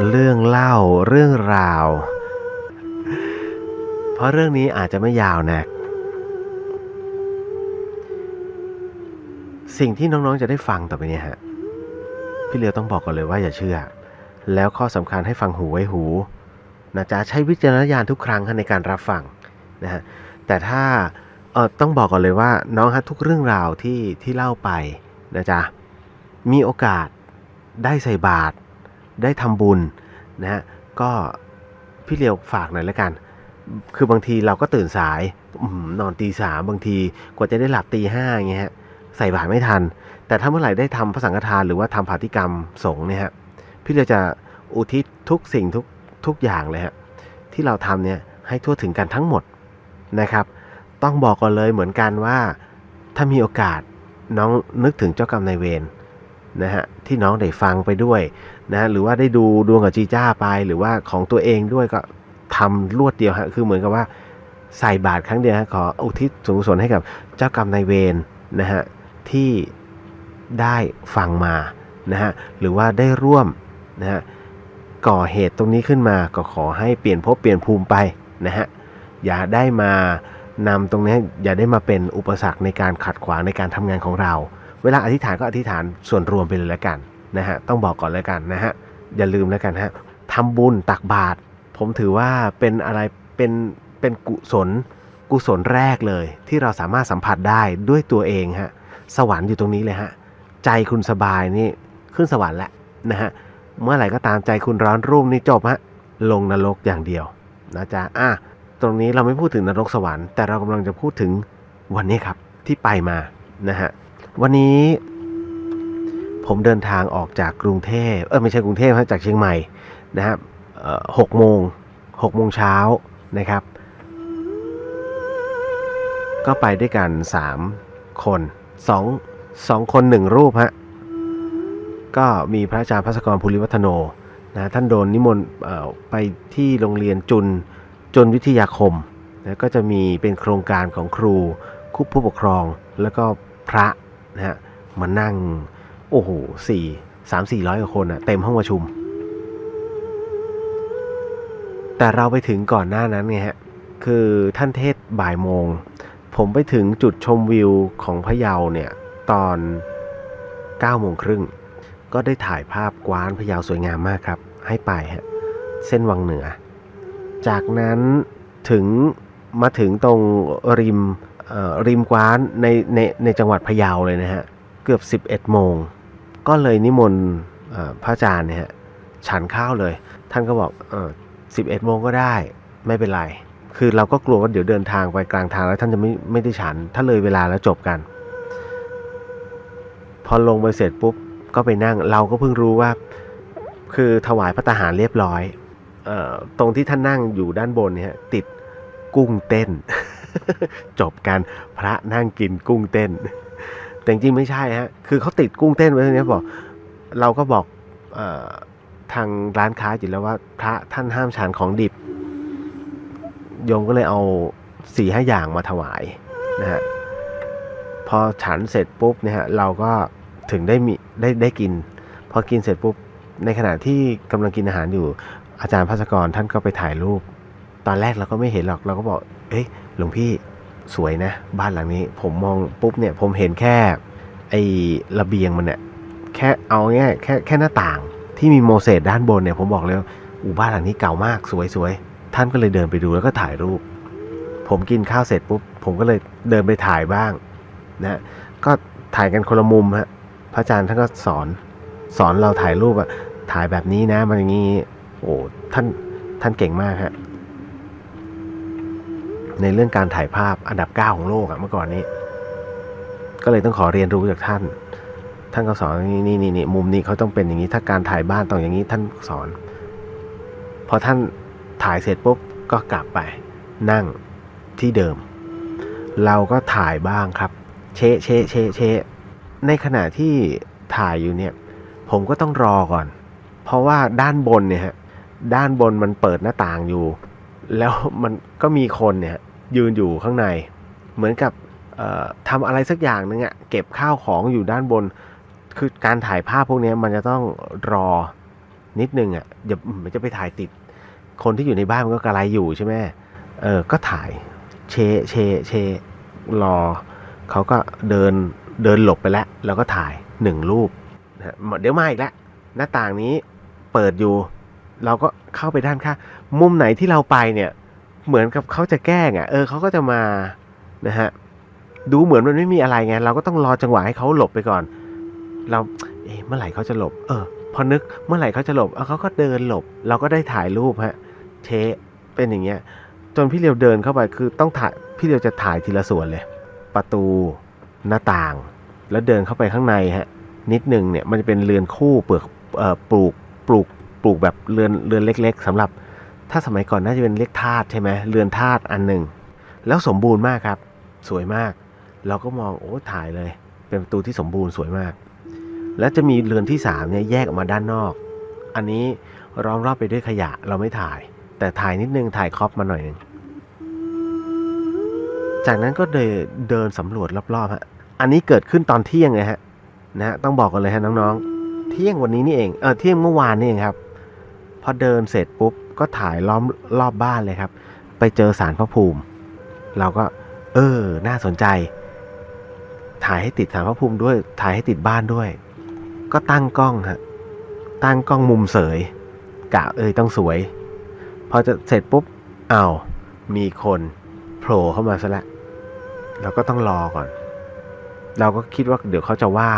เรื่องเล่าเรื่องราวเพราะเรื่องนี้อาจจะไม่ยาวนะสิ่งที่น้องๆจะได้ฟังต่อไปนี้ฮะพี่เลียวต้องบอกก่อนเลยว่าอย่าเชื่อแล้วข้อสำคัญให้ฟังหูไว้หูนะจ๊ะใช้วิจารณญาณทุกครั้งในการรับฟังนะฮะแต่ถ้าต้องบอกก่อนเลยว่าน้องฮะทุกเรื่องราวที่เล่าไปนะจ๊ะมีโอกาสได้ใส่บาตรได้ทำบุญนะฮะก็พี่เลียวฝากหน่อยแล้วกันคือบางทีเราก็ตื่นสายนอนตีสามบางทีกว่าจะได้หลับตีห้าอย่างเงี้ยฮะใส่บาตรไม่ทันแต่ถ้าเมื่อไหร่ได้ทำพระสังฆทานหรือว่าทำภาติกรรมสงฆ์เนี่ยฮะพี่เลียวจะอุทิศทุกสิ่งทุกอย่างเลยฮะที่เราทำเนี่ยให้ทั่วถึงกันทั้งหมดนะครับต้องบอกก่อนเลยเหมือนกันว่าถ้ามีโอกาสน้องนึกถึงเจ้ากรรมนายเวรนะฮะที่น้องได้ฟังไปด้วยนะหรือว่าได้ดูดวงกับจีจ้าไปหรือว่าของตัวเองด้วยก็ทำรวดเดียวฮะคือเหมือนกับว่าใส่บาตรครั้งเดียวฮะขออุทิศส่วนกุศลให้กับเจ้ากรรมนายเวรนะฮะที่ได้ฟังมานะฮะหรือว่าได้ร่วมนะฮะก่อเหตุตรงนี้ขึ้นมาก็ขอให้เปลี่ยนภพเปลี่ยนภูมิไปนะฮะอย่าได้มานำตรงนี้อย่าได้มาเป็นอุปสรรคในการขัดขวางในการทำงานของเราเวลาอธิษฐานก็อธิษฐานส่วนรวมไปเลยแล้วกันนะฮะต้องบอกก่อนแล้วกันนะฮะอย่าลืมแล้วกันฮะทำบุญตักบาตรผมถือว่าเป็นอะไรเป็นกุศลแรกเลยที่เราสามารถสัมผัสได้ด้วยตัวเองฮะสวรรค์อยู่ตรงนี้เลยฮะใจคุณสบายนี่ขึ้นสวรรค์แล้วนะฮะเมื่อไหร่ก็ตามใจคุณร้อนรุ่มนี่จบฮะลงนรกอย่างเดียวนะจ๊ะตรงนี้เราไม่พูดถึงนรกสวรรค์แต่เรากำลังจะพูดถึงวันนี้ครับที่ไปมานะฮะวันนี้ผมเดินทางออกจากกรุงเทพไม่ใช่กรุงเทพฮะจากเชียงใหม่นะครับ6 โมงเช้านะครับก็ไปด้วยกัน3 คน2 คน1 รูปฮะก็มีพระอาจารย์ภัสกรภูริวัฒโนนะท่านโดนนิมนต์ไปที่โรงเรียนจุนวิทยาคมนะก็จะมีเป็นโครงการของครูผู้ปกครองแล้วก็พระนะฮะมานั่งโอ้โห300-400 กว่าคนเต็มห้องประชุมแต่เราไปถึงก่อนหน้านั้นไงฮะคือท่านเทศบ่ายโมงผมไปถึงจุดชมวิวของพะเยาเนี่ยตอน9:30ก็ได้ถ่ายภาพกวานพะเยาสวยงามมากครับให้ไปฮะเส้นวังเหนือจากนั้นมาถึงตรงริมกวานในจังหวัดพะเยาเลยนะฮะเกือบ11 โมงก็เลยนิมนต์พระอาจารย์เนี่ยฮะฉันข้าวเลยท่านก็บอก11 โมงก็ได้ไม่เป็นไรคือเราก็กลัวว่าเดี๋ยวเดินทางไปกลางทางแล้วท่านจะไม่ได้ฉันถ้าเลยเวลาแล้วจบกันพอลงไปเสร็จปุ๊บก็ไปนั่งเราก็เพิ่งรู้ว่าคือถวายพระตาหารเรียบร้อยตรงที่ท่านนั่งอยู่ด้านบนเนี่ยติดกุ้งเต้น จบกันพระนั่งกินกุ้งเต้นแต่จริงไม่ใช่ฮะคือเขาติดกุ้งเต้นไว้ตรงนี้บอกเราก็บอกทางร้านค้าอยู่แล้วว่าพระท่านห้ามฉันของดิบโยมก็เลยเอา 4-5 อย่างมาถวายนะฮะพอฉันเสร็จปุ๊บเนี่ยฮะเราก็ถึงได้กินพอกินเสร็จปุ๊บในขณะที่กำลังกินอาหารอยู่อาจารย์ภัสกรท่านก็ไปถ่ายรูปตอนแรกเราก็ไม่เห็นหรอกเราก็บอกเอ้ยหลวงพี่สวยนะบ้านหลังนี้ผมมองปุ๊บเนี่ยผมเห็นแค่ไอ้ระเบียงมันเนี่ยแค่เอาง่ายแค่หน้าต่างที่มีโมเสสด้านบนเนี่ยผมบอกเลยบ้านหลังนี้เก่ามากสวยท่านก็เลยเดินไปดูแล้วก็ถ่ายรูปผมกินข้าวเสร็จปุ๊บผมก็เลยเดินไปถ่ายบ้างนะก็ถ่ายกันคนละมุมฮะพระอาจารย์ท่านก็สอนเราถ่ายรูปถ่ายแบบนี้นะมันอย่างนี้โอ้ท่านเก่งมากฮะในเรื่องการถ่ายภาพอันดับ9ของโลกเมื่อก่อนนี้ก็เลยต้องขอเรียนรู้จากท่านก็สอนนี่มุมนี้เขาต้องเป็นอย่างนี้ถ้าการถ่ายบ้านต้องอย่างนี้ท่านสอนพอท่านถ่ายเสร็จปุ๊บก็กลับไปนั่งที่เดิมเราก็ถ่ายบ้างครับเชะในขณะที่ถ่ายอยู่เนี่ยผมก็ต้องรอก่อนเพราะว่าด้านบนเนี่ยฮะด้านบนมันเปิดหน้าต่างอยู่แล้วมันก็มีคนเนี่ยยืนอยู่ข้างในเหมือนกับทำอะไรสักอย่างนึงเก็บข้าวของอยู่ด้านบนคือการถ่ายภาพพวกนี้มันจะต้องรอ นิดนึงอ่ะอย่ามันจะไปถ่ายติดคนที่อยู่ในบ้านมันก็กระไรอยู่ใช่ไหมก็ถ่ายเชรอเขาก็เดินหลบไปแล้วเราก็ถ่าย1 รูปนะเดี๋ยวมาอีกแล้วหน้าต่างนี้เปิดอยู่เราก็เข้าไปด้านข้างมุมไหนที่เราไปเนี่ยเหมือนกับเขาจะแกล้งอ่ะเขาก็จะมานะฮะดูเหมือนมันไม่มีอะไรไงเราก็ต้องรอจังหวะให้เขาหลบไปก่อนเราเมื่อไหร่เขาจะหลบพอนึกเมื่อไหร่เขาจะหลบเขาก็เดินหลบเราก็ได้ถ่ายรูปฮะเชเป็นอย่างเงี้ยจนพี่เลียวเดินเข้าไปคือต้องถ่ายพี่เลียวจะถ่ายทีละส่วนเลยประตูหน้าต่างแล้วเดินเข้าไปข้างในฮะนิดนึงเนี่ยมันจะเป็นเรือนคู่ปลูกแบบเรือนเล็กๆสำหรับถ้าสมัยก่อนน่าจะเป็นเรียกทาสใช่ไหมเรือนทาสอันหนึ่งแล้วสมบูรณ์มากครับสวยมากเราก็มองถ่ายเลยเป็นประตูที่สมบูรณ์สวยมากแล้วจะมีเรือนที่3เนี่ยแยกออกมาด้านนอกอันนี้ล้อมรอบไปด้วยขยะเราไม่ถ่ายแต่ถ่ายนิดนึงถ่ายครอปมาหน่อยนึงจากนั้นก็เดินสำรวจรอบๆฮะอันนี้เกิดขึ้นตอนเที่ยงเลยฮะนะฮะต้องบอกกันเลยฮะน้องๆเที่ยงวันนี้นี่เองเที่ยงเมื่อวานนี่เองครับพอเดินเสร็จปุ๊บก็ถ่ายล้อมรอบบ้านเลยครับไปเจอศาลพระภูมิเราก็น่าสนใจถ่ายให้ติดศาลพระภูมิด้วยถ่ายให้ติดบ้านด้วยก็ตั้งกล้องฮะตั้งกล้องมุมเสยกะต้องสวยพอจะเสร็จปุ๊บมีคนโผล่เข้ามาซะแล้วเราก็ต้องรอก่อนเราก็คิดว่าเดี๋ยวเขาจะว่า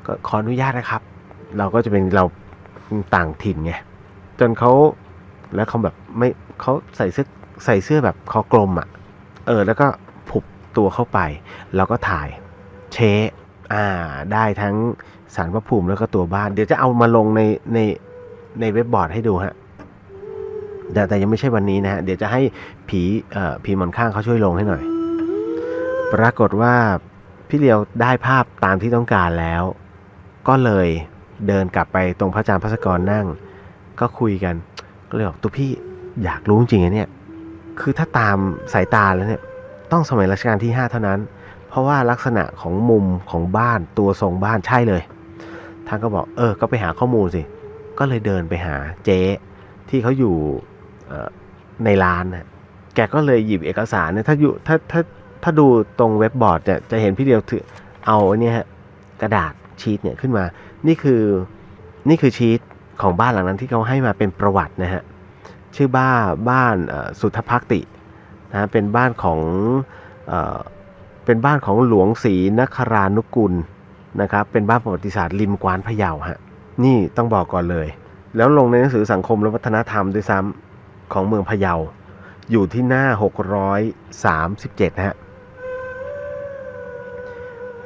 ก็ขออนุญาตนะครับเราก็จะเป็นเราต่างถิ่นไงจนเขาแล้วเขาแบบไม่เขาใส่เสื้อแบบคอกลมแล้วก็ผุบตัวเข้าไปเราก็ถ่ายเชได้ทั้งศาลพระภูมิแล้วก็ตัวบ้านเดี๋ยวจะเอามาลงในเว็บบอร์ดให้ดูฮะแต่ยังไม่ใช่วันนี้นะฮะเดี๋ยวจะให้ผีหมอนข้างเขาช่วยลงให้หน่อยปรากฏว่าพี่เลียวได้ภาพตามที่ต้องการแล้วก็เลยเดินกลับไปตรงพระอาจารย์ภัสกรนั่งก็คุยกันก็เลยบอกตัวพี่อยากรู้จริงๆเนี่ยคือถ้าตามสายตาแล้วเนี่ยต้องสมัยรัชกาลที่5เท่านั้นเพราะว่าลักษณะของมุมของบ้านตัวทรงบ้านใช่เลยท่านก็บอกก็ไปหาข้อมูลสิก็เลยเดินไปหาเจ๊ที่เขาอยู่ในร้านนะแกก็เลยหยิบเอกสารเนี่ยถ้าดูตรงเว็บบอร์ดเนี่ยจะเห็นพี่เดียวถือเอาเนี่ยฮะกระดาษชีทเนี่ยขึ้นมานี่คือชีทของบ้านหลังนั้นที่เขาให้มาเป็นประวัตินะฮะชื่อบ้านสุทธภักตินะเป็นบ้านของหลวงศรีนครานุกุลนะครับเป็นบ้านประวัติศาสตร์ริมกวานพะเยาฮะนี่ต้องบอกก่อนเลยแล้วลงในหนังสือสังคมและวัฒนธรรมด้วยซ้ำของเมืองพะเยาอยู่ที่หน้า637นะฮะ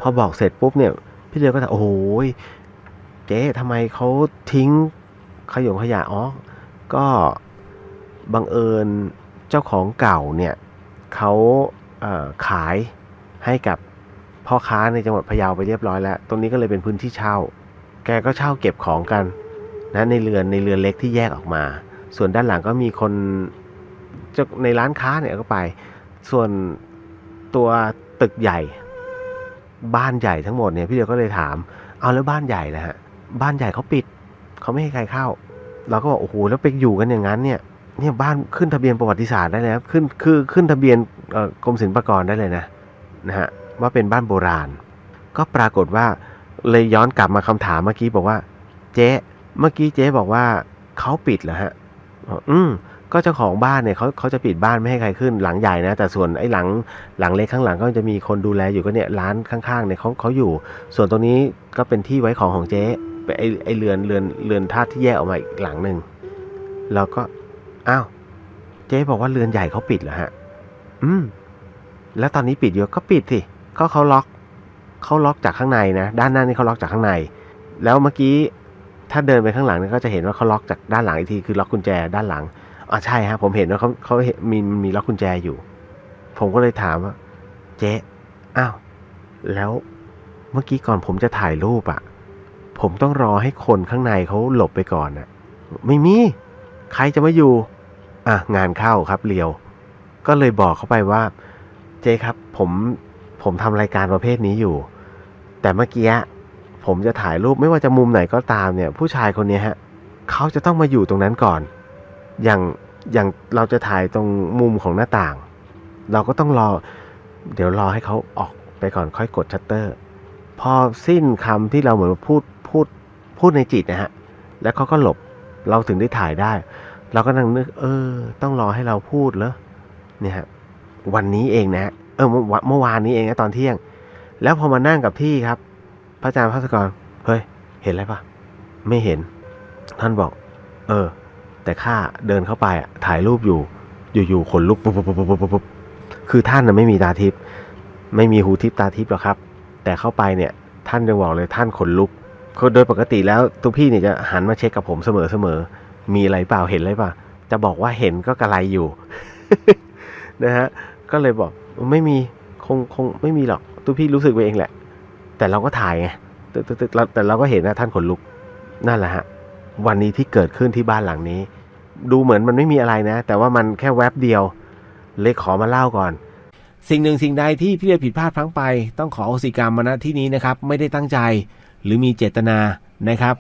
พอบอกเสร็จปุ๊บเนี่ยพี่เดียวก็ถามโอ้โหเจ๊ทำไมเขาทิ้งขยะก็บังเอิญเจ้าของเก่าเนี่ยเขาขายให้กับพ่อค้าในจังหวัดพะเยาไปเรียบร้อยแล้วตรงนี้ก็เลยเป็นพื้นที่เช่าแกก็เช่าเก็บของกันนะในเรือนเล็กที่แยกออกมาส่วนด้านหลังก็มีคนในร้านค้าเนี่ยก็ไปส่วนตัวตึกใหญ่บ้านใหญ่ทั้งหมดเนี่ยพี่เดียวก็เลยถามเอาแล้วบ้านใหญ่นะฮะบ้านใหญ่เขาปิดเขาไม่ให้ใครเข้าเราก็บอกโอ้โหแล้วไปอยู่กันอย่างนั้นเนี่ยบ้านขึ้นทะเบียนประวัติศาสตร์ได้แล้วขึ้นทะเบียนกรมศิลปากรได้เลยนะฮะว่าเป็นบ้านโบราณก็ปรากฏว่าเลยย้อนกลับมาคำถามเมื่อกี้บอกว่าเจ๊เมื่อกี้เจ๊บอกว่าเขาปิดเหรอฮะก็เจ้าของบ้านเนี่ยเขาจะปิดบ้านไม่ให้ใครขึ้นหลังใหญ่นะแต่ส่วนไอ้หลังเล็กข้างหลังก็จะมีคนดูแลอยู่ก็เนี่ยร้านข้างๆเนี่ยเขาอยู่ส่วนตรงนี้ก็เป็นที่ไว้ของเจ๊ไอ้เรือนธาตุที่แยกออกมาอีกหลังนึงแล้วก็เจ๊บอกว่าเรือนใหญ่เขาปิดเหรอฮะแล้วตอนนี้ปิดอยู่ก็ปิดสิก็เขาล็อกจากข้างในนะด้านหน้านี่เขาล็อกจากข้างในแล้วเมื่อกี้ถ้าเดินไปข้างหลังนี่ก็จะเห็นว่าเขาล็อกจากด้านหลังอีกทีคือล็อกกุญแจด้านหลังใช่ฮะผมเห็นว่าเขามีล็อกกุญแจอยู่ผมก็เลยถามว่าเจ๊แล้วเมื่อกี้ก่อนผมจะถ่ายรูปผมต้องรอให้คนข้างในเขาหลบไปก่อนไม่มีใครจะมาอยู่งานเข้าครับเลียวก็เลยบอกเขาไปว่าเจ๊ครับผมทำรายการประเภทนี้อยู่แต่เมื่อกี้ผมจะถ่ายรูปไม่ว่าจะมุมไหนก็ตามเนี่ยผู้ชายคนนี้ฮะ เขาจะต้องมาอยู่ตรงนั้นก่อนอย่างเราจะถ่ายตรงมุมของหน้าต่างเราก็ต้องเดี๋ยวรอให้เขาออกไปก่อนค่อยกดชัตเตอร์พอสิ้นคำที่เราเหมือนพูดในจิตนะฮะแล้วเขาก็หลบเราถึงได้ถ่ายได้เราก็นั่งนึกต้องรอให้เราพูดเหรอเนี่ยฮะวันนี้เองนะฮะเมื่อวานนี้เองนะตอนเที่ยงแล้วพอมานั่งกับที่ครับพระอาจารย์ภาสกรเฮ้ยเห็นอะไรปะไม่เห็นท่านบอกแต่ข้าเดินเข้าไปถ่ายรูปอยู่ขนลุกปุ๊บคือท่านน่ะไม่มีตาทิพย์ไม่มีหูทิพย์ตาทิพย์หรอกครับแต่เข้าไปเนี่ยท่านยังบอกเลยท่านขนลุกคือโดยปกติแล้วทุกพี่เนี่ยจะหันมาเช็คกับผมเสมอมีอะไรเปล่าเห็นอะไรเปล่าจะบอกว่าเห็นก็กระไรอยู่ นะฮะก็เลยบอกไม่มีคงไม่มีหรอกทุกพี่รู้สึกไปเองแหละแต่เราก็ถ่ายไงแต่เราก็เห็นนะท่านขนลุกนั่นแหละฮะวันนี้ที่เกิดขึ้นที่บ้านหลังนี้ดูเหมือนมันไม่มีอะไรนะแต่ว่ามันแค่แวบเดียวเลยขอมาเล่าก่อนสิ่งหนึ่งสิ่งใดที่พี่เลียผิดพลาดพลั้งไปต้องขออโหสิกรรมมาณที่นี้นะครับไม่ได้ตั้งใจหรือมีเจตนานะครับ